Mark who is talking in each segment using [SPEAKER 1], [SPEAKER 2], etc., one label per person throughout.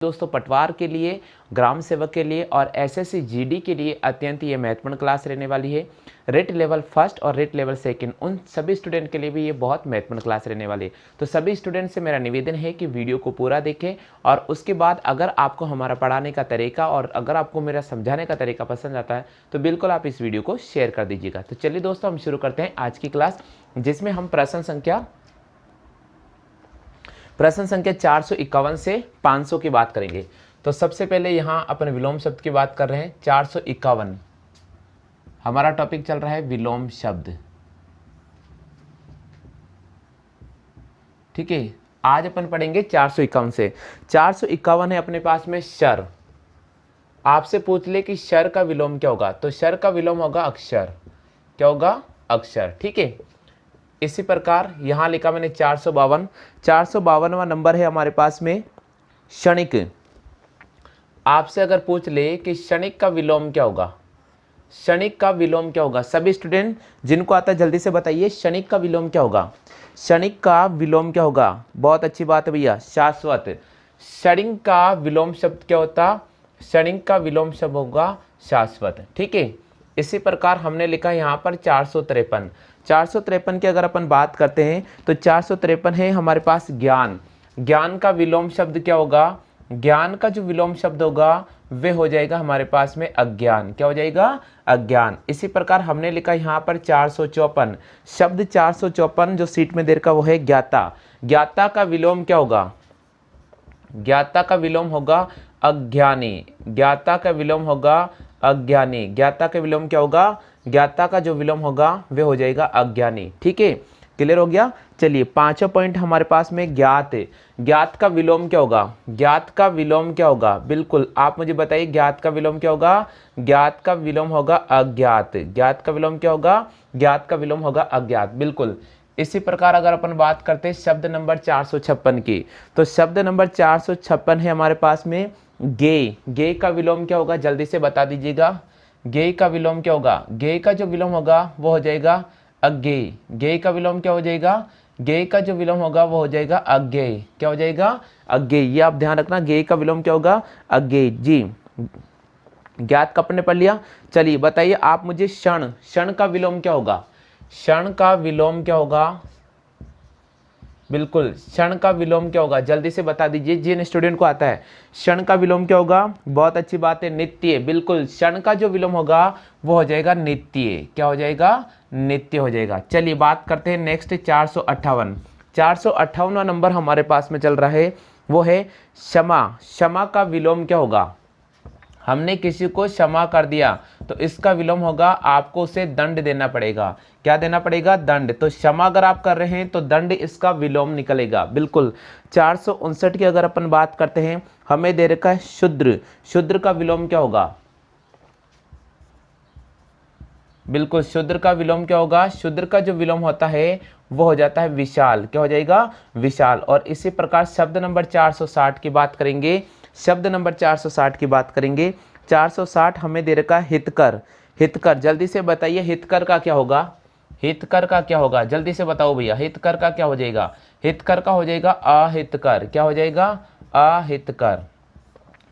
[SPEAKER 1] दोस्तों पटवार के लिए, ग्राम सेवक के लिए और एसएससी जीडी के लिए अत्यंत ये महत्वपूर्ण क्लास रहने वाली है। रेट लेवल फर्स्ट और रेट लेवल सेकंड उन सभी स्टूडेंट के लिए भी ये बहुत महत्वपूर्ण क्लास रहने वाली है। तो सभी स्टूडेंट से मेरा निवेदन है कि वीडियो को पूरा देखें और उसके बाद अगर आपको हमारा पढ़ाने का तरीका और अगर आपको मेरा समझाने का तरीका पसंद आता है तो बिल्कुल आप इस वीडियो को शेयर कर दीजिएगा। तो चलिए दोस्तों हम शुरू करते हैं आज की क्लास, जिसमें हम प्रश्न संख्या 451 से 500 की बात करेंगे। तो सबसे पहले यहाँ अपन विलोम शब्द की बात कर रहे हैं। 451 हमारा टॉपिक चल रहा है विलोम शब्द। ठीक है, आज अपन पढ़ेंगे 451 से। 451 है अपने पास में शर। आपसे पूछ ले कि शर का विलोम क्या होगा, तो शर का विलोम होगा अक्षर। क्या होगा? अक्षर। ठीक है, इसी प्रकार यहाँ लिखा मैंने 452वां नंबर है हमारे पास में क्षणिक। आपसे अगर पूछ ले कि क्षणिक का विलोम क्या होगा, क्षणिक का विलोम क्या होगा, सभी स्टूडेंट जिनको आता है जल्दी से बताइए क्षणिक का विलोम क्या होगा। क्षणिक का विलोम क्या होगा? बहुत अच्छी बात है भैया, शाश्वत। क्षणिक का विलोम शब्द क्या होता? क्षणिक का विलोम शब्द होगा शाश्वत। ठीक है, इसी प्रकार हमने लिखा यहाँ पर 453 की अगर अपन बात करते हैं तो 453 है हमारे पास ज्ञान। ज्ञान का विलोम शब्द क्या होगा? ज्ञान का जो विलोम शब्द होगा वे हो जाएगा हमारे पास में अज्ञान। क्या हो जाएगा? अज्ञान। इसी प्रकार हमने लिखा यहाँ पर 454 शब्द 454 जो सीट में दे रखा वो है ज्ञाता। ज्ञाता का विलोम क्या होगा? ज्ञाता का विलोम होगा अज्ञानी। ज्ञाता का विलोम होगा अज्ञानी। ज्ञाता का विलोम क्या होगा? ज्ञाता का जो विलोम होगा वे हो जाएगा अज्ञानी। ठीक है, क्लियर हो गया। चलिए पांचवा पॉइंट हमारे पास में ज्ञात। ज्ञात का विलोम क्या होगा? ज्ञात का विलोम क्या होगा? बिल्कुल आप मुझे बताइए, ज्ञात का विलोम क्या होगा? ज्ञात का विलोम होगा अज्ञात। ज्ञात का विलोम क्या होगा? ज्ञात का विलोम होगा अज्ञात। बिल्कुल। इसी प्रकार अगर अपन बात करते हैं शब्द नंबर 456 की, तो शब्द नंबर 456 है हमारे पास में गे। गे का विलोम क्या होगा? जल्दी से बता दीजिएगा। गे का विलोम क्या होगा? गे का जो विलोम होगा वो हो जाएगा अज्ञेय। गे का विलोम क्या हो जाएगा? गे का जो विलोम होगा वो हो जाएगा अज्ञेय। क्या हो जाएगा? अज्ञेय। ये आप ध्यान रखना, गे का विलोम क्या होगा? अज्ञेय। जी, ज्ञात का अपने पढ़ लिया। चलिए बताइए आप मुझे क्षण। क्षण का विलोम क्या होगा? क्षण का विलोम क्या होगा? बिल्कुल, क्षण का विलोम क्या होगा? जल्दी से बता दीजिए जिन स्टूडेंट को आता है। क्षण का विलोम क्या होगा? बहुत अच्छी बात है, नित्य। बिल्कुल, क्षण का जो विलोम होगा वो हो जाएगा नित्य। क्या हो जाएगा? नित्य हो जाएगा। चलिए बात करते हैं नेक्स्ट 458। 458वां नंबर हमारे पास में चल रहा है वो है क्षमा। क्षमा का विलोम क्या होगा? हमने किसी को क्षमा कर दिया तो इसका विलोम होगा आपको उसे दंड देना पड़ेगा। क्या देना पड़ेगा? दंड। तो क्षमा अगर आप कर रहे हैं तो दंड इसका विलोम निकलेगा। बिल्कुल। 459 की अगर अपन बात करते हैं, हमें दे रखा है शूद्र। शूद्र का विलोम क्या होगा? बिल्कुल, शूद्र का विलोम क्या होगा? शूद्र का जो विलोम होता है वो हो जाता है विशाल। क्या हो जाएगा? विशाल। और इसी प्रकार शब्द नंबर 460 की बात करेंगे। शब्द नंबर 460 की बात करेंगे। 460 हमें दे रखा है हितकर। हितकर, जल्दी से बताइए हितकर का क्या होगा? हितकर का क्या होगा? जल्दी से बताओ भैया, हितकर का क्या हो जाएगा? हितकर का हो जाएगा अहितकर। क्या हो जाएगा? अहितकर।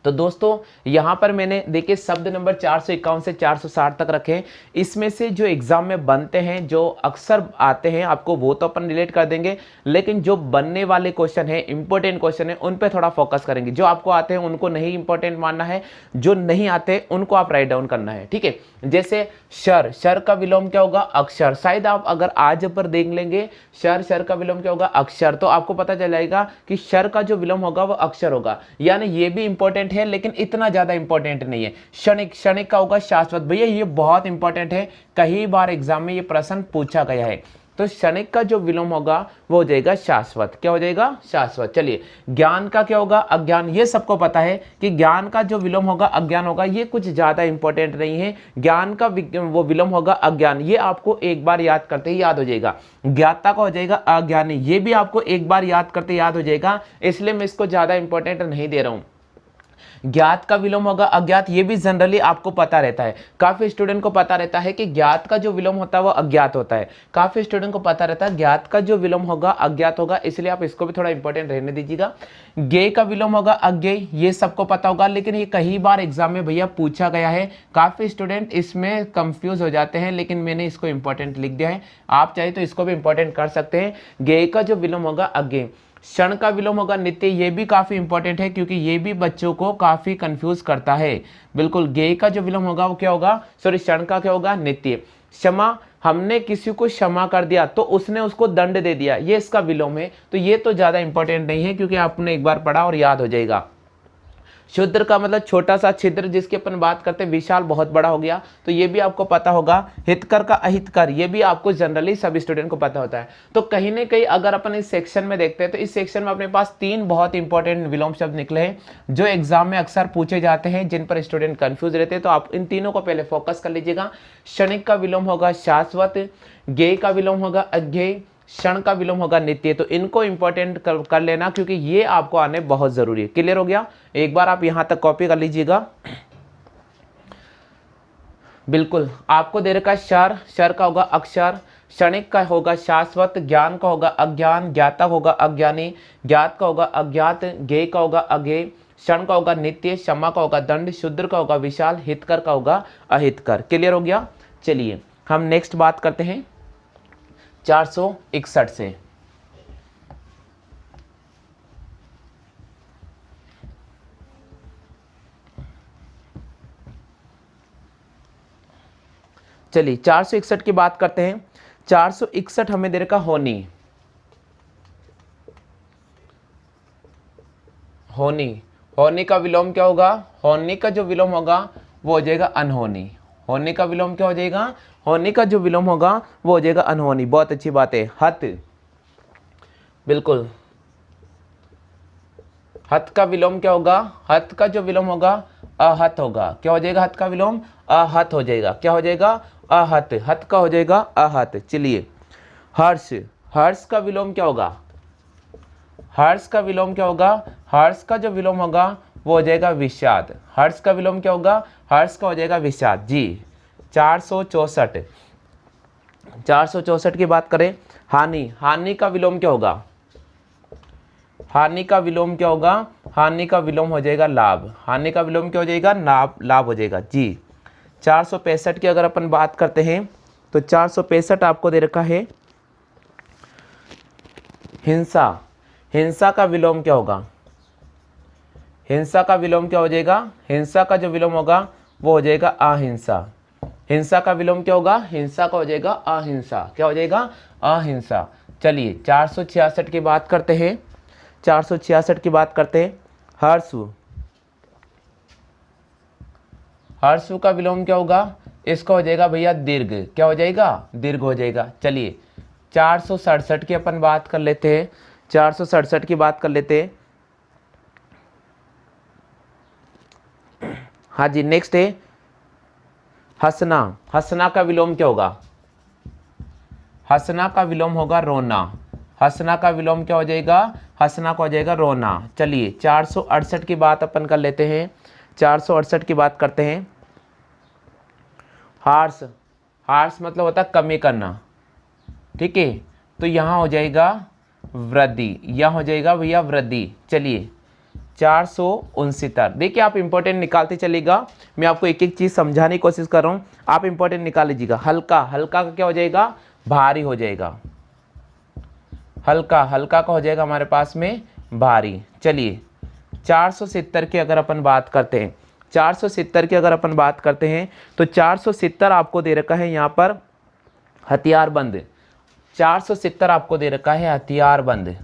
[SPEAKER 1] तो दोस्तों यहाँ पर मैंने देखिए शब्द नंबर 451 से 460 तक रखे। इसमें से जो एग्जाम में बनते हैं, जो अक्सर आते हैं आपको, वो तो अपन रिलेट कर देंगे, लेकिन जो बनने वाले क्वेश्चन है, इंपॉर्टेंट क्वेश्चन है, उन पे थोड़ा फोकस करेंगे। जो आपको आते हैं उनको नहीं इंपॉर्टेंट मानना है, जो नहीं आते उनको आप राइट डाउन करना है। ठीक है, जैसे शर। शर का विलोम क्या होगा? अक्षर। शायद आप अगर आज पर देख लेंगे शर का विलोम क्या होगा? अक्षर, तो आपको पता चल जाएगा कि शर का जो विलोम होगा वो अक्षर होगा। यानी ये भी इंपॉर्टेंट है लेकिन इतना ज्यादा इंपॉर्टेंट नहीं है। क्षणिक। क्षणिक का होगा शाश्वत। भैया ये बहुत इंपॉर्टेंट है, कई बार एग्जाम में ये प्रश्न पूछा गया है। तो क्षणिक का जो विलोम होगा वो हो जाएगा शाश्वत। क्या हो जाएगा? शाश्वत। चलिए ज्ञान का क्या होगा? अज्ञान। ये सबको पता है कि ज्ञान का जो विलोम होगा अज्ञान होगा, ये कुछ ज्यादा इंपॉर्टेंट नहीं है। ज्ञान का वो विलोम होगा अज्ञान, ये आपको एक बार याद करते ही याद हो जाएगा। ज्ञाता का हो जाएगा अज्ञानी, ये भी आपको एक बार याद करते याद हो जाएगा, इसलिए मैं इसको ज्यादा इंपॉर्टेंट नहीं दे रहा हूं। ज्ञात का विलोम होगा अज्ञात, ये भी जनरली आपको पता रहता है। काफी स्टूडेंट को पता रहता है कि ज्ञात का जो विलोम होता है वो अज्ञात होता है, काफी स्टूडेंट को पता रहता है ज्ञात का जो विलोम होगा अज्ञात होगा, इसलिए आप इसको भी थोड़ा इंपॉर्टेंट रहने दीजिएगा। ज्ञेय का विलोम होगा अज्ञेय, ये सबको पता होगा, लेकिन ये कई बार एग्जाम में भैया पूछा गया है, काफी स्टूडेंट इसमें कंफ्यूज हो जाते हैं, लेकिन मैंने इसको इंपॉर्टेंट लिख दिया है, आप चाहे तो इसको भी इंपॉर्टेंट कर सकते हैं। ज्ञेय का जो विलोम होगा अज्ञेय। क्षण का विलोम होगा नित्य, ये भी काफी इंपॉर्टेंट है क्योंकि ये भी बच्चों को काफी कंफ्यूज करता है। बिल्कुल, ज्ञेय का जो विलोम होगा वो क्या होगा, सॉरी क्षण का क्या होगा, नित्य। क्षमा, हमने किसी को क्षमा कर दिया तो उसने उसको दंड दे दिया, ये इसका विलोम है, तो ये तो ज्यादा इंपॉर्टेंट नहीं है क्योंकि आपने एक बार पढ़ा और याद हो जाएगा। क्षुद्र का मतलब छोटा सा, छिद्र जिसकी अपन बात करते हैं, विशाल बहुत बड़ा हो गया, तो ये भी आपको पता होगा। हितकर का अहितकर, ये भी आपको जनरली सभी स्टूडेंट को पता होता है। तो कहीं ना कहीं अगर अपन इस सेक्शन में देखते हैं तो इस सेक्शन में अपने पास 3 बहुत इंपॉर्टेंट विलोम शब्द निकले हैं जो एग्जाम में अक्सर पूछे जाते हैं, जिन पर स्टूडेंट कंफ्यूज रहते हैं, तो आप इन तीनों को पहले फोकस कर लीजिएगा। क्षणिक का विलोम होगा शाश्वत, ज्ञेय का विलोम होगा अज्ञेय, क्षण का विलोम होगा नित्य। तो इनको इंपॉर्टेंट कर लेना क्योंकि ये आपको आने बहुत जरूरी है। क्लियर हो गया, एक बार आप यहां तक कॉपी कर लीजिएगा। बिल्कुल, आपको दे रखा है शर, शर का होगा अक्षर, क्षणिक का होगा शाश्वत, ज्ञान का होगा अज्ञान, ज्ञाता होगा अज्ञानी, ज्ञात का होगा अज्ञात, ज्ञेय का होगा अज्ञेय, क्षण का होगा नित्य, क्षमा का होगा दंड, शुद्र का होगा विशाल, हितकर का होगा अहितकर। क्लियर हो गया। चलिए हम नेक्स्ट बात करते हैं 461 से। चलिए 461 की बात करते हैं। 461 हमें दे रखा होनी, होनी, होनी का विलोम क्या होगा, होनी का जो विलोम होगा वो हो जाएगा अनहोनी। होनी का विलोम क्या हो जाएगा, होनी का जो विलोम होगा वो हो जाएगा अनहोनी। बहुत अच्छी बात है। हत, बिल्कुल, हत का विलोम क्या होगा, हत का जो विलोम होगा आहत होगा। क्या हो जाएगा, हत का विलोम आहत हो जाएगा। क्या हो जाएगा, आहत, हत का हो जाएगा आहत। चलिए हर्ष, हर्ष का विलोम क्या होगा, हर्ष का विलोम क्या होगा, हर्ष का जो विलोम होगा वो हो जाएगा विषाद। हर्ष का विलोम क्या होगा, हर्ष का हो जाएगा विषाद। जी 464, 464 की बात करें। हानि, हानि का विलोम क्या होगा, हानि का विलोम क्या होगा, हानि का विलोम हो जाएगा लाभ। हानि का विलोम क्या हो जाएगा, लाभ, लाभ हो जाएगा। जी 465 की अगर अपन बात करते हैं तो 465 आपको दे रखा है हिंसा। हिंसा का विलोम क्या होगा, हिंसा का विलोम क्या हो जाएगा, हिंसा का जो विलोम होगा वो हो जाएगा अहिंसा। हिंसा का विलोम क्या होगा, हिंसा का हो जाएगा अहिंसा। क्या हो जाएगा, अहिंसा। चलिए 466 की बात करते हैं। 466 की बात करते हैं। हर्षु, हर्षु का विलोम क्या होगा, इसका हो जाएगा भैया दीर्घ। क्या हो जाएगा, दीर्घ हो जाएगा। चलिए 467 की अपन बात कर लेते हैं। 467 की बात कर लेते हैं। हाँ जी, नेक्स्ट है हंसना। हंसना का विलोम क्या होगा, हंसना का विलोम होगा रोना। हंसना का विलोम क्या हो जाएगा, हंसना का हो जाएगा रोना। चलिए 468 की बात अपन कर लेते हैं। 468 की बात करते हैं। हार्स, हार्स मतलब होता है कमी करना, ठीक है, तो यहाँ हो जाएगा वृद्धि, यहाँ हो जाएगा भैया वृद्धि। चलिए 469, देखिए आप इंपॉर्टेंट निकालते चलेगा, मैं आपको एक एक चीज समझाने की कोशिश कर रहा हूँ, आप इंपॉर्टेंट निकाल लीजिएगा। हल्का, हल्का का क्या हो जाएगा, भारी हो जाएगा। हल्का, हल्का का हो जाएगा हमारे पास में भारी। चलिए 470 की अगर अपन बात करते हैं, 470 की अगर अपन बात करते हैं तो 470 आपको दे रखा है यहाँ पर हथियारबंद। 470 आपको दे रखा है हथियारबंद,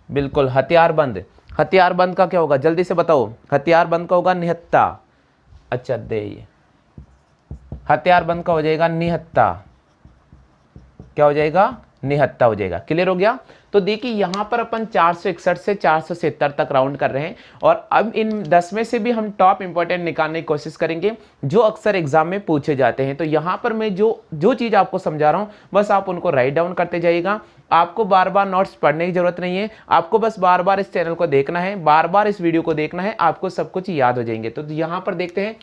[SPEAKER 1] बिल्कुल हथियारबंद। हथियारबंद का क्या होगा, जल्दी से बताओ। हथियारबंद का होगा निहत्ता। अच्छा दे, ये हथियारबंद का हो जाएगा निहत्ता। क्या हो जाएगा, निहत्ता हो जाएगा। क्लियर हो गया। तो देखिए यहाँ पर अपन 461 से 470 तक राउंड कर रहे हैं और अब इन 10 में से भी हम टॉप इंपॉर्टेंट निकालने की कोशिश करेंगे जो अक्सर एग्जाम में पूछे जाते हैं। तो यहाँ पर मैं जो चीज़ आपको समझा रहा हूँ बस आप उनको राइट डाउन करते जाइएगा। आपको बार बार नोट्स पढ़ने की जरूरत नहीं है, आपको बस बार बार इस चैनल को देखना है, बार बार इस वीडियो को देखना है, आपको सब कुछ याद हो जाएंगे। तो यहाँ पर देखते हैं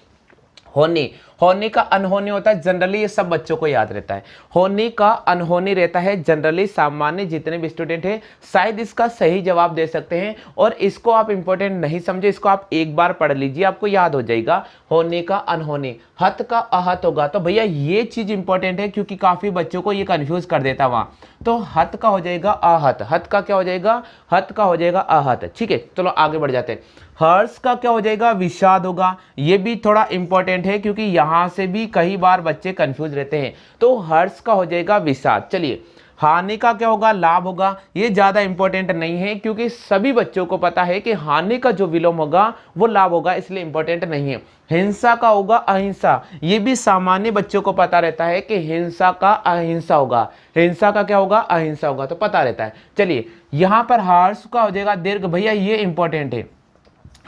[SPEAKER 1] होने, होने का अनहोनी होता है, जनरली ये सब बच्चों को याद रहता है। होने का अनहोनी रहता है जनरली, सामान्य जितने भी स्टूडेंट हैं शायद इसका सही जवाब दे सकते हैं और इसको आप इंपॉर्टेंट नहीं समझे, इसको आप एक बार पढ़ लीजिए आपको याद हो जाएगा। होने का अनहोनी, हत का आहत होगा। तो भैया ये चीज इंपॉर्टेंट है क्योंकि काफी बच्चों को ये कंफ्यूज कर देता वहां। तो हत का हो जाएगा आहत, हत का क्या हो जाएगा, हत का हो जाएगा आहत। ठीक है, चलो आगे बढ़ जाते हैं। हर्ष का क्या हो जाएगा, विषाद होगा। ये भी थोड़ा इंपॉर्टेंट है क्योंकि यहां से भी कई बार बच्चे कंफ्यूज रहते हैं। तो हर्ष का हो जाएगा विषाद। चलिए, हानि का क्या होगा, लाभ होगा। ये ज्यादा इंपॉर्टेंट नहीं है क्योंकि सभी बच्चों को पता है कि हानि का जो विलोम होगा वो लाभ होगा, इसलिए इंपॉर्टेंट नहीं है। हिंसा का होगा अहिंसा। ये भी सामान्य बच्चों को पता रहता है कि हिंसा का अहिंसा होगा, हिंसा का क्या होगा, अहिंसा होगा, तो पता रहता है। चलिए, यहां पर हर्ष का हो जाएगा दीर्घ। भैया ये इंपॉर्टेंट है,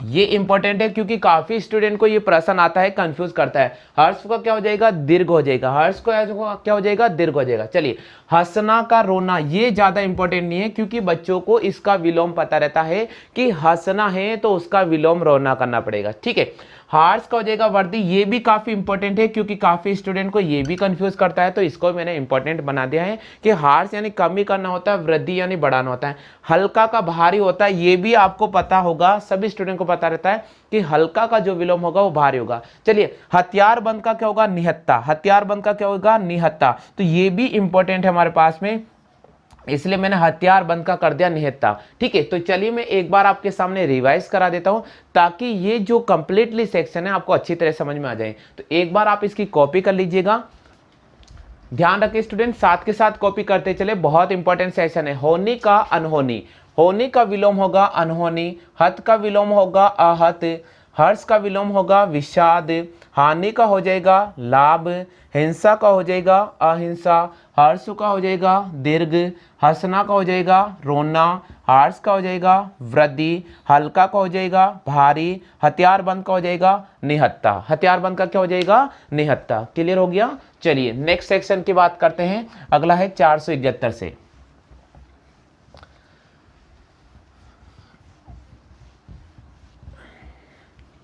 [SPEAKER 1] ये इंपॉर्टेंट है क्योंकि काफी स्टूडेंट को ये प्रश्न आता है, कंफ्यूज करता है। हर्ष का क्या हो जाएगा, दीर्घ हो जाएगा। हर्ष को क्या हो जाएगा, दीर्घ हो जाएगा। चलिए, हंसना का रोना, ये ज्यादा इंपॉर्टेंट नहीं है क्योंकि बच्चों को इसका विलोम पता रहता है कि हंसना है तो उसका विलोम रोना करना पड़ेगा। ठीक है, हार्स का हो जाएगा वर्दी। ये भी काफी इंपॉर्टेंट है क्योंकि काफी स्टूडेंट को ये भी कंफ्यूज करता है, तो इसको मैंने इंपॉर्टेंट बना दिया है कि हार्स यानी कमी करना होता है, वृद्धि यानी बढ़ाना होता है। हल्का का भारी होता है, ये भी आपको पता होगा, सभी स्टूडेंट को पता रहता है कि हल्का का जो विलोम होगा वो भारी होगा। चलिए, हथियार बंद का क्या होगा, निहत्ता। हथियार बंद का क्या होगा, निहत्ता। तो ये भी इंपॉर्टेंट है हमारे पास में, इसलिए मैंने हथियार बंद का कर दिया निहत्ता। ठीक है, तो चलिए मैं एक बार आपके सामने रिवाइज करा देता हूं ताकि ये जो कंप्लीटली सेक्शन है आपको अच्छी तरह समझ में आ जाए। तो एक बार आप इसकी कॉपी कर लीजिएगा, ध्यान रखिए स्टूडेंट, साथ के साथ कॉपी करते चले, बहुत इंपॉर्टेंट सेक्शन है। होने का अनहोनी, होने का विलोम होगा अनहोनी, हत का विलोम होगा आहत, हर्ष का विलोम होगा विषाद, हानि का हो जाएगा लाभ, हिंसा का हो जाएगा अहिंसा, हर्ष का हो जाएगा दीर्घ, हंसना का हो जाएगा रोना, हर्ष का हो जाएगा वृद्धि, हल्का का हो जाएगा भारी, हथियार बंद का हो जाएगा निहत्ता। हथियार बंद का क्या हो जाएगा, निहत्ता। क्लियर हो गया। चलिए नेक्स्ट सेक्शन की बात करते हैं, अगला है 471 से।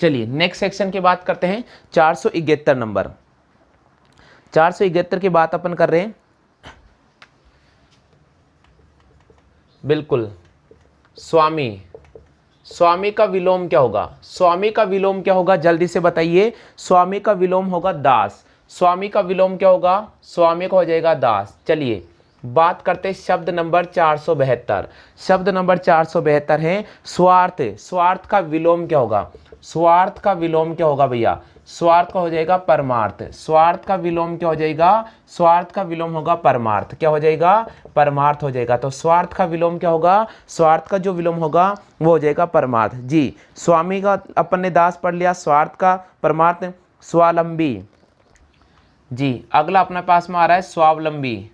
[SPEAKER 1] चलिए नेक्स्ट सेक्शन की बात करते हैं, 471 नंबर। 471 की बात अपन कर रहे हैं। बिल्कुल, स्वामी, स्वामी का विलोम क्या होगा, स्वामी का विलोम क्या होगा, जल्दी से बताइए। स्वामी का विलोम होगा दास। स्वामी का विलोम क्या होगा, स्वामी का हो जाएगा दास। चलिए बात करते हैं शब्द नंबर 472। शब्द नंबर 472 है स्वार्थ। स्वार्थ का विलोम क्या होगा, स्वार्थ का विलोम क्या होगा भैया, स्वार्थ का हो जाएगा परमार्थ। स्वार्थ का विलोम क्या हो जाएगा, स्वार्थ का विलोम होगा परमार्थ। क्या हो जाएगा, परमार्थ हो जाएगा। तो स्वार्थ का विलोम क्या होगा, स्वार्थ का जो विलोम होगा वो हो जाएगा परमार्थ। जी, स्वामी का अपन ने दास पढ़ लिया, स्वार्थ का परमार्थ स्वावलंबी। जी, अगला अपने पास में आ रहा है स्वावलंबी।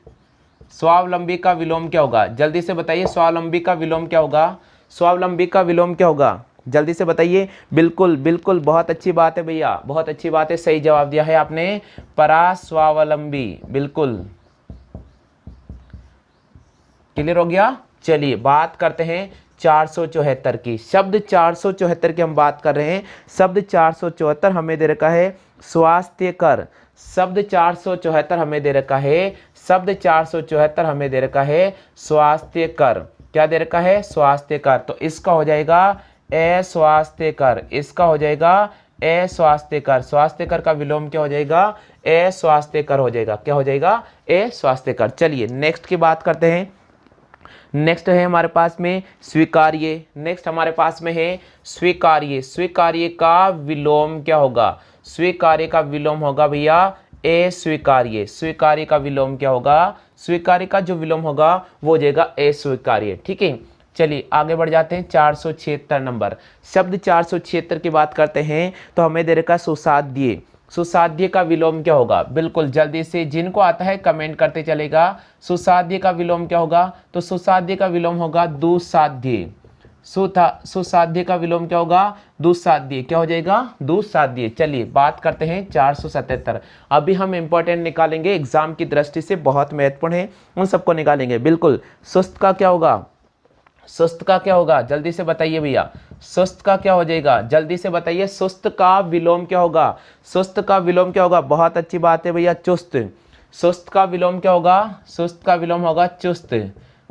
[SPEAKER 1] स्वावलंबी का विलोम क्या होगा, जल्दी से बताइए। स्वावलंबी का विलोम क्या होगा, स्वावलंबी का विलोम क्या होगा, जल्दी से बताइए। बिल्कुल बिल्कुल, बहुत अच्छी बात है भैया, बहुत अच्छी बात है, सही जवाब दिया है आपने, परास्वावलंबी। बिल्कुल क्लियर हो गया। चलिए बात करते हैं 474 की। शब्द 474 की हम बात कर रहे हैं। शब्द 474 हमें दे रखा है स्वास्थ्य कर। शब्द 474 हमें दे रखा है, शब्द 474 हमें दे रखा है स्वास्थ्य कर। क्या दे रखा है, स्वास्थ्य कर। तो इसका हो जाएगा अस्वास्थ्य कर, इसका हो जाएगा अस्वास्थ्य कर। स्वास्थ्य कर का विलोम क्या हो जाएगा, अस्वास्थ्य कर हो जाएगा। क्या हो जाएगा, अस्वास्थ्य कर। चलिए नेक्स्ट की बात करते हैं। नेक्स्ट है हमारे पास में स्वीकार्य। नेक्स्ट हमारे पास में है स्वीकार्य। स्वीकार्य का विलोम क्या होगा, स्वीकार्य का विलोम होगा भैया अस्वीकार्य। स्वीकार्य का विलोम क्या होगा, स्वीकार्य का जो विलोम होगा वो हो जाएगा अस्वीकार्य। ठीक है, चलिए आगे बढ़ जाते हैं। 476 नंबर। शब्द 476 की बात करते हैं तो हमें दे रखा सुसाध्य। सुसाध्य का विलोम क्या होगा? बिल्कुल जल्दी से जिनको आता है कमेंट करते चलेगा। सुसाध्य का विलोम क्या होगा? तो सुसाध्य का विलोम होगा दुसाध्य। सुसाध्य का विलोम क्या होगा? दुसाध्य। क्या हो जाएगा? दुसाध्य। चलिए बात करते हैं 477। अभी हम इंपॉर्टेंट निकालेंगे, एग्जाम की दृष्टि से बहुत महत्वपूर्ण है, उन सबको निकालेंगे। बिल्कुल सुस्त का क्या होगा? सुस्त का क्या होगा? जल्दी से बताइए भैया, सुस्त का क्या हो जाएगा? जल्दी से बताइए, सुस्त का विलोम क्या होगा? सुस्त का विलोम क्या होगा? बहुत अच्छी बात है भैया, चुस्त। सुस्त का विलोम क्या होगा? सुस्त का विलोम होगा चुस्त।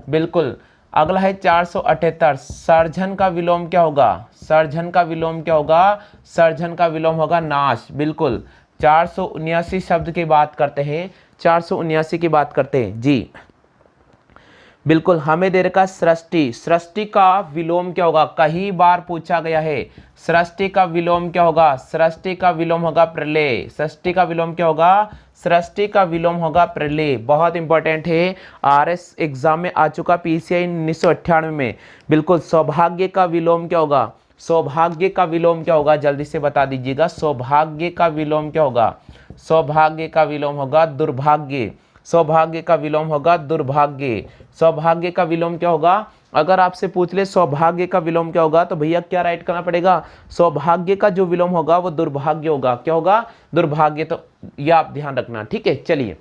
[SPEAKER 1] बिल्कुल। अगला है 478, सर्जन का विलोम क्या होगा? सर्जन का विलोम क्या होगा? सर्जन का विलोम होगा नाश। बिल्कुल। 479 शब्द की बात करते हैं, 479 की बात करते हैं जी। बिल्कुल हमें दे रखा सृष्टि। सृष्टि का विलोम क्या होगा? कई बार पूछा गया है। सृष्टि का विलोम क्या होगा? सृष्टि का विलोम होगा प्रलय। सृष्टि का विलोम क्या होगा? सृष्टि का विलोम होगा प्रलय। बहुत इंपॉर्टेंट है, आरएस एग्जाम में आ चुका, पीसीआई 1998 में। बिल्कुल। सौभाग्य का विलोम क्या होगा? सौभाग्य का विलोम क्या होगा? जल्दी से बता दीजिएगा, सौभाग्य का विलोम क्या होगा? सौभाग्य का विलोम होगा दुर्भाग्य। सौभाग्य का विलोम होगा दुर्भाग्य। सौभाग्य का विलोम क्या होगा? अगर आपसे पूछ ले सौभाग्य का विलोम क्या होगा, तो भैया क्या राइट करना पड़ेगा? सौभाग्य का जो विलोम होगा वो दुर्भाग्य होगा। क्या होगा? दुर्भाग्य। तो ये आप ध्यान रखना, ठीक है। चलिए,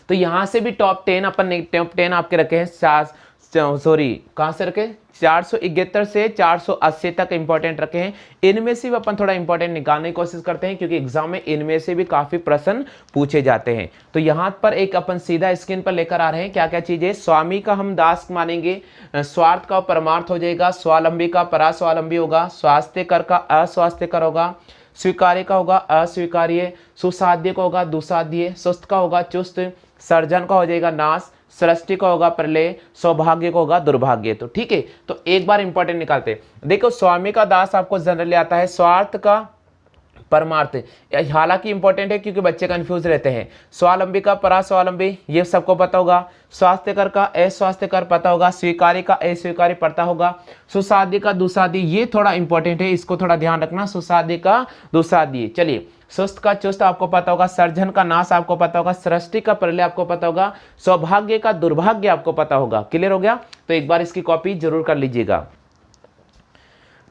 [SPEAKER 1] तो यहां से भी टॉप 10 अपन टॉप 10 आपके रखे हैं, सॉरी कहां से रखे? 471 से 480 तक इंपॉर्टेंट रखे हैं। इनमें से भी अपन थोड़ा इंपॉर्टेंट निकालने की कोशिश करते हैं, क्योंकि एग्जाम में इनमें से भी काफी प्रश्न पूछे जाते हैं। तो यहां पर एक अपन सीधा स्क्रीन पर लेकर आ रहे हैं, क्या क्या चीजें। स्वामी का हम दास मानेंगे, स्वार्थ का परमार्थ हो जाएगा, स्वावलंबी का परास्वावलंबी होगा, स्वास्थ्य कर का अस्वास्थ्य कर होगा, स्वीकार्य का होगा अस्वीकार्य, सुसाध्य का होगा दुसाध्य, सुस्त का होगा चुस्त, सर्जन का हो जाएगा नाश, सृष्टि का होगा प्रलय, सौभाग्य का होगा दुर्भाग्य। तो ठीक है, तो एक बार इंपॉर्टेंट निकालते। देखो स्वामी का दास आपको जनरली आता है, स्वार्थ का परमार्थ, हालांकि इंपॉर्टेंट है क्योंकि बच्चे कंफ्यूज रहते हैं। स्वावलंबी का परास्वावलंबी ये सबको पता होगा, स्वास्थ्य कर का अस्वास्थ्य कर पता होगा, स्वीकार्य का अस्वीकार्य पता होगा, सुसाध्य का दुसाध्य ये थोड़ा इंपॉर्टेंट है, इसको थोड़ा ध्यान रखना, सुसाध्य का दुसाध्य। चलिए, सुस्त का चुस्त आपको पता होगा, सर्जन का नाश आपको पता होगा, सृष्टि का प्रलय आपको पता होगा, सौभाग्य का दुर्भाग्य आपको पता होगा। क्लियर हो गया? तो एक बार इसकी कॉपी जरूर कर लीजिएगा।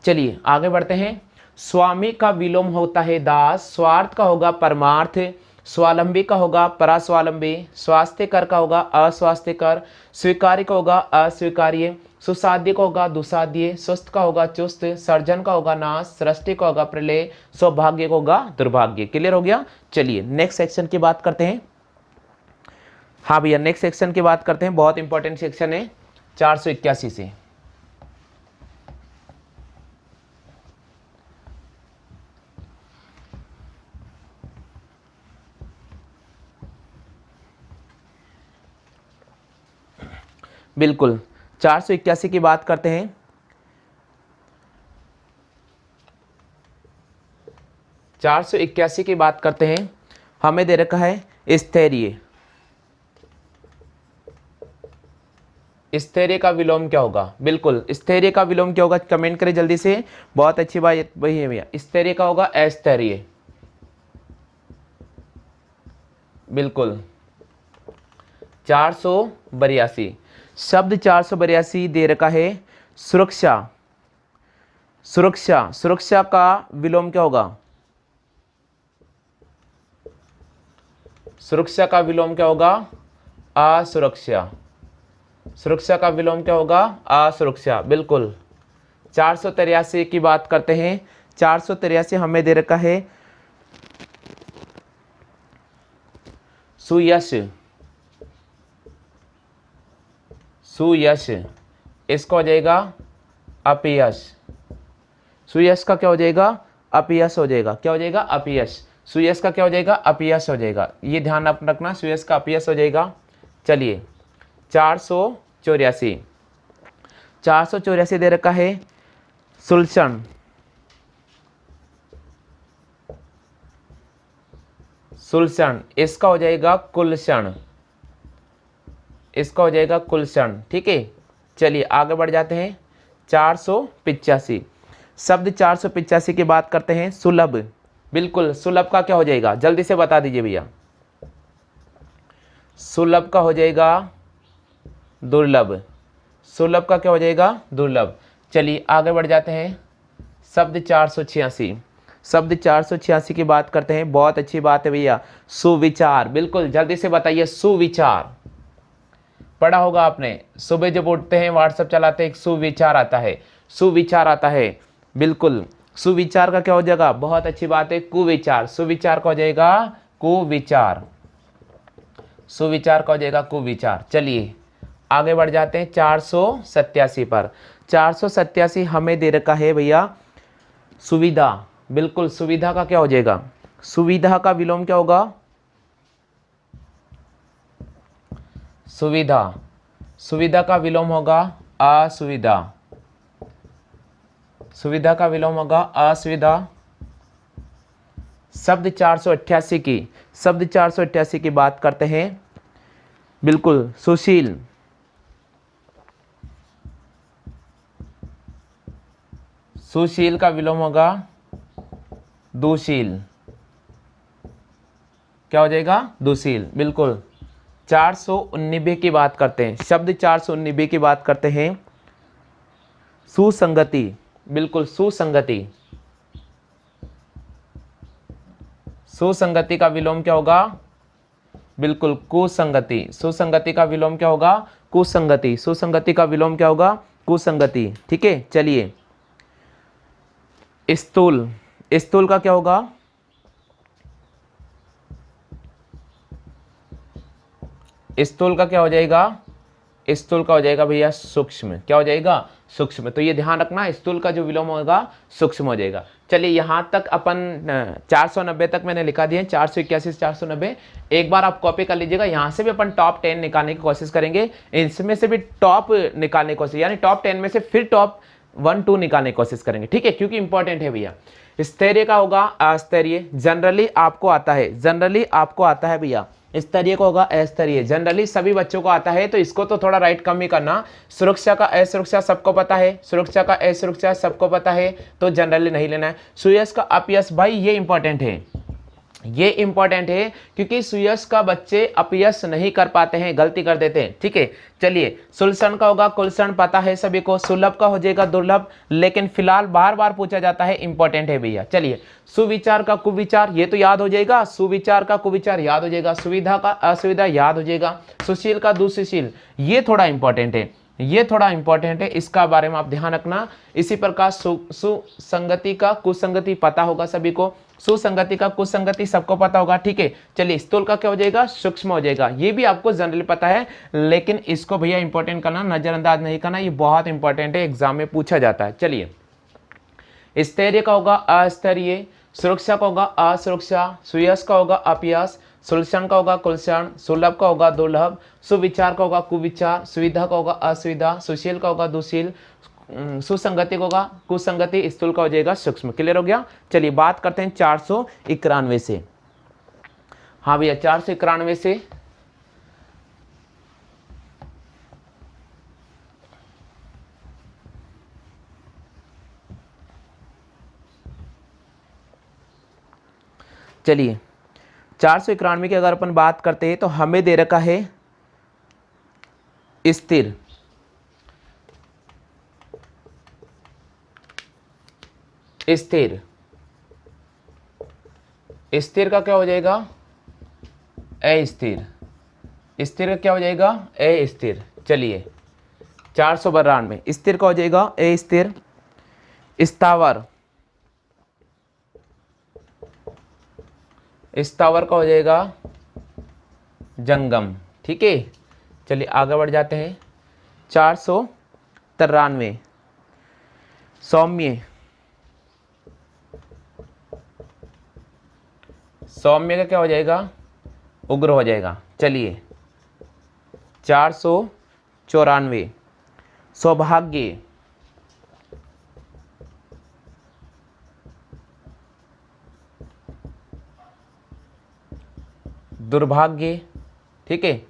[SPEAKER 1] चलिए आगे बढ़ते हैं। स्वामी का विलोम होता है दास, स्वार्थ का होगा परमार्थ, स्वावलंबी का होगा परास्वावलंबी, स्वास्थ्य कर का होगा अस्वास्थ्य कर, स्वीकार्य का होगा अस्वीकार्य, सुसाध्य का होगा दुसाध्य, स्वस्थ का होगा चुस्त, सर्जन का होगा नाश, सृष्टि का होगा प्रलय, सौभाग्य का होगा दुर्भाग्य। क्लियर हो गया? चलिए नेक्स्ट सेक्शन की बात करते हैं। हाँ भैया, नेक्स्ट सेक्शन की बात करते हैं, बहुत इंपॉर्टेंट सेक्शन है 481 से। बिल्कुल 481 की बात करते हैं। चार सौ इक्यासी की बात करते हैं। हमें दे रखा है स्थैर्य। स्थैर्य का विलोम क्या होगा? बिल्कुल, स्थैर्य का विलोम क्या होगा? कमेंट करें जल्दी से। बहुत अच्छी बात वही है भैया, स्थैर्य का होगा अस्थैर्य। बिल्कुल 482 शब्द 482 दे रखा है सुरक्षा। सुरक्षा, सुरक्षा का विलोम क्या होगा? सुरक्षा का विलोम क्या होगा? असुरक्षा। सुरक्षा का विलोम क्या होगा? असुरक्षा। बिल्कुल 483 की बात करते हैं। 483 हमें दे रखा है सुयश। सुयश, इसका हो जाएगा अपयश। सुयश का क्या हो जाएगा? अपयश हो जाएगा। क्या हो जाएगा? अपयश। सुयश का क्या हो जाएगा? अपयश हो जाएगा। ये ध्यान आप रखना, सुयश का अपयश हो जाएगा। चलिए 484। 484 दे रखा है सुलक्षण। सुलक्षण, इसका हो जाएगा कुलक्षण। इसका हो जाएगा कुलक्षण। ठीक है, चलिए आगे बढ़ जाते हैं। 485 शब्द 485 की बात करते हैं सुलभ। बिल्कुल, सुलभ का क्या हो जाएगा, जल्दी से बता दीजिए भैया। सुलभ का हो जाएगा दुर्लभ। सुलभ का क्या हो जाएगा, दुर्लभ। चलिए आगे बढ़ जाते हैं। शब्द 486, शब्द 486 की बात करते हैं। बहुत अच्छी बात है भैया, सुविचार। बिल्कुल, जल्दी से बताइए, सुविचार पढ़ा होगा आपने। सुबह जब उठते हैं, व्हाट्सएप चलाते हैं, एक सुविचार आता है, सुविचार आता है। बिल्कुल, सुविचार का क्या हो जाएगा, बहुत अच्छी बात है, कुविचार। सुविचार का हो जाएगा कुविचार, सुविचार का हो जाएगा कुविचार। चलिए आगे बढ़ जाते हैं 487 पर। 487 हमें दे रखा है भैया सुविधा। बिल्कुल, सुविधा का क्या हो जाएगा, सुविधा का विलोम क्या होगा, सुविधा। सुविधा का विलोम होगा असुविधा, सुविधा का विलोम होगा असुविधा। शब्द 488 की, शब्द 488 की बात करते हैं। बिल्कुल, सुशील। सुशील का विलोम होगा दुशील, क्या हो जाएगा, दुशील। बिल्कुल, 489 की बात करते हैं। शब्द 489 की बात करते हैं, सुसंगति। बिल्कुल, सुसंगति। सुसंगति का विलोम क्या होगा, बिल्कुल कुसंगति। सुसंगति का विलोम क्या होगा, कुसंगति। सुसंगति का विलोम क्या होगा, कुसंगति। ठीक है, चलिए स्थूल। स्थूल का क्या होगा, स्थूल का क्या हो जाएगा, स्थूल का हो जाएगा भैया सूक्ष्म। क्या हो जाएगा, सूक्ष्म। तो ये ध्यान रखना, स्थूल का जो विलोम होगा सूक्ष्म हो जाएगा। चलिए यहाँ तक अपन 490 तक मैंने लिखा दिए, 481 से 490। एक बार आप कॉपी कर लीजिएगा। यहाँ से भी अपन टॉप 10 निकालने की कोशिश करेंगे, इसमें से भी टॉप निकालने की कोशिश, यानी टॉप 10 में से फिर टॉप 1 2 निकालने की कोशिश करेंगे। ठीक है, क्योंकि इंपॉर्टेंट है भैया। स्थैर्य का होगा अस्तरीय। जनरली आपको आता है, जनरली आपको आता है भैया। स्तरीय का होगा अस्तरीय, जनरली सभी बच्चों को आता है, तो इसको तो थोड़ा राइट कम ही करना। सुरक्षा का असुरक्षा सबको पता है, सुरक्षा का असुरक्षा सबको पता है, तो जनरली नहीं लेना है। सुयश का अपयश, भाई ये इंपॉर्टेंट है, ये इंपॉर्टेंट है, क्योंकि सुयश का बच्चे अपयश नहीं कर पाते हैं, गलती कर देते हैं। ठीक है, चलिए सुलक्षण का होगा कुलक्षण, पता है सभी को। सुलभ का हो जाएगा दुर्लभ, लेकिन फिलहाल बार बार पूछा जाता है, इंपॉर्टेंट है भैया। चलिए सुविचार का कुविचार, ये तो याद हो जाएगा, सुविचार का कुविचार याद हो जाएगा। सुविधा का असुविधा याद हो जाएगा। सुशील का दुशील, ये थोड़ा इंपॉर्टेंट है, ये थोड़ा इंपॉर्टेंट है, इसका बारे में आप ध्यान रखना। इसी प्रकार सुसंगति का कुसंगति पता होगा सभी को, सुसंगति का कुसंगति सबको पता होगा। ठीक है, चलिए स्थूल का क्या हो जाएगा, सूक्ष्म हो जाएगा। ये भी आपको जनरली पता है, लेकिन इसको भैया इंपॉर्टेंट करना, नजरअंदाज नहीं करना, ये बहुत इंपॉर्टेंट है, एग्जाम में पूछा जाता है। चलिए स्थैर्य का होगा अस्थैर्य, सुरक्षा का होगा असुरक्षा, सुयश का होगा अपयश, सुलक्षण का होगा कुलक्षण, सुलभ का होगा दुर्लभ, सुविचार का होगा कुविचार, सुविधा का होगा असुविधा, सुशील का होगा दुशील, सुसंगति का होगा कुसंगति, स्थूल का हो जाएगा सूक्ष्म। क्लियर हो गया। चलिए बात करते हैं 491 से। हाँ भैया 491 से चलिए 491 की अगर अपन बात करते हैं तो हमें दे रखा है स्थिर। स्थिर, स्थिर का क्या हो जाएगा, अस्थिर। स्थिर का क्या हो जाएगा, अस्थिर। चलिए 492 स्थिर का हो जाएगा अस्थिर। स्थावर, स्थावर का हो जाएगा जंगम। ठीक है, चलिए आगे बढ़ जाते हैं। 493 सौम्य। सौम्य का क्या हो जाएगा, उग्र हो जाएगा। चलिए 494 सौभाग्य। दुर्भाग्य। ठीक है,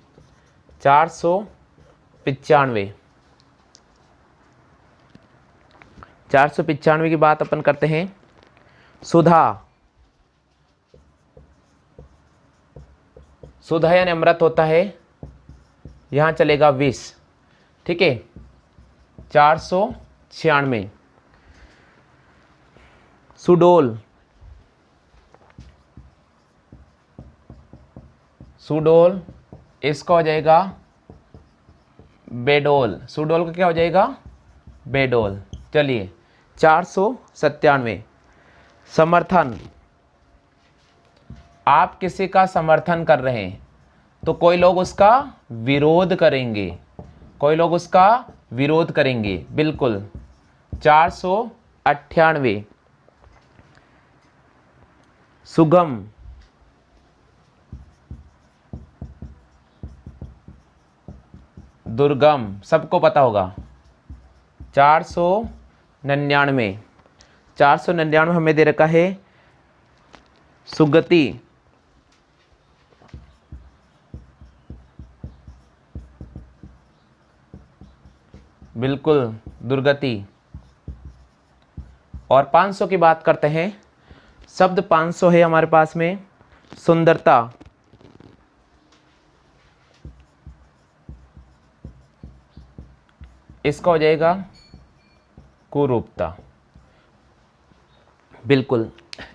[SPEAKER 1] 495 495 की बात अपन करते हैं। सुधा, सुधा यानी अमृत होता है, यहाँ चलेगा विष। ठीक है, 496। सुडोल, सुडोल इसका हो जाएगा बेडोल। सुडोल का क्या हो जाएगा? बेडोल। चलिए 497। समर्थन, आप किसी का समर्थन कर रहे हैं तो कोई लोग उसका विरोध करेंगे, कोई लोग उसका विरोध करेंगे, बिल्कुल। 498। सुगम, दुर्गम सबको पता होगा। 499। 499 हमें दे रखा है सुगति, बिल्कुल दुर्गति। और 500 की बात करते हैं। शब्द 500 है हमारे पास में सुंदरता, इसका हो जाएगा कुरूपता, बिल्कुल।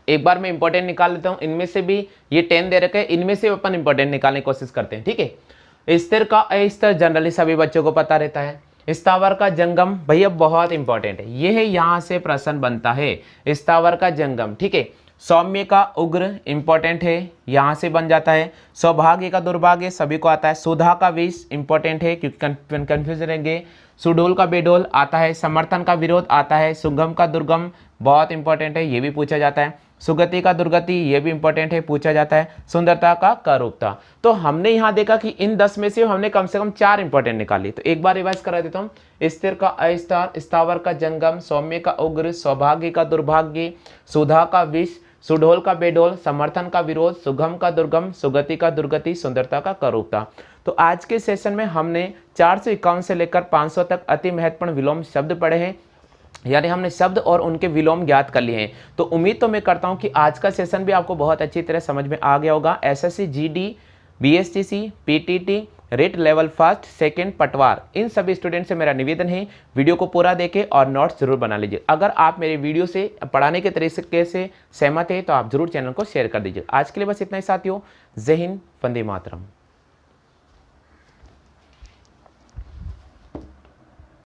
[SPEAKER 1] एक बार मैं इंपॉर्टेंट निकाल लेता हूं, इनमें से भी ये 10 दे रखे हैं, इनमें से अपन इंपॉर्टेंट निकालने की कोशिश करते हैं। ठीक है, स्थिर का अस्थिर जनरली सभी बच्चों को पता रहता है। स्थावर का जंगम भैया बहुत इंपॉर्टेंट है, ये है, यहां से प्रश्न बनता है स्थावर का जंगम। ठीक है, सौम्य का उग्र इंपॉर्टेंट है, यहां से बन जाता है। सौभाग्य का दुर्भाग्य सभी को आता है। सुधा का विष इंपॉर्टेंट है क्योंकि कंफ्यूज रहेंगे। सुडोल का बेडोल आता है। समर्थन का विरोध आता है। सुगम का दुर्गम बहुत इंपॉर्टेंट है, ये भी पूछा जाता है। सुगति का दुर्गति ये भी इंपॉर्टेंट है, पूछा जाता है। सुंदरता का करूपता। तो हमने यहाँ देखा कि इन 10 में से हमने कम से कम 4 इंपॉर्टेंट निकाली। तो एक बार रिवाइज करा देता हूँ। स्थिर का अस्थिर, स्थावर का जंगम, सौम्य का उग्र, सौभाग्य का दुर्भाग्य, सुधा का विष, सुडोल का बेडोल, समर्थन का विरोध, सुगम का दुर्गम, सुगति का दुर्गति, सुंदरता का करूपता। तो आज के सेशन में हमने 451 से लेकर 500 तक अति महत्वपूर्ण विलोम शब्द पढ़े हैं, यानी हमने शब्द और उनके विलोम ज्ञात कर लिए हैं। तो उम्मीद तो मैं करता हूं कि आज का सेशन भी आपको बहुत अच्छी तरह समझ में आ गया होगा। SSC GD, BSTC, PTT, rate level first, second, पटवार, इन सभी स्टूडेंट से मेरा निवेदन है वीडियो को पूरा देखें और नोट्स जरूर बना लीजिए। अगर आप मेरे वीडियो से पढ़ाने के तरीके से सहमत है तो आप जरूर चैनल को शेयर कर दीजिए। आज के लिए बस इतना ही साथियों। जय हिंद, वंदे मातरम।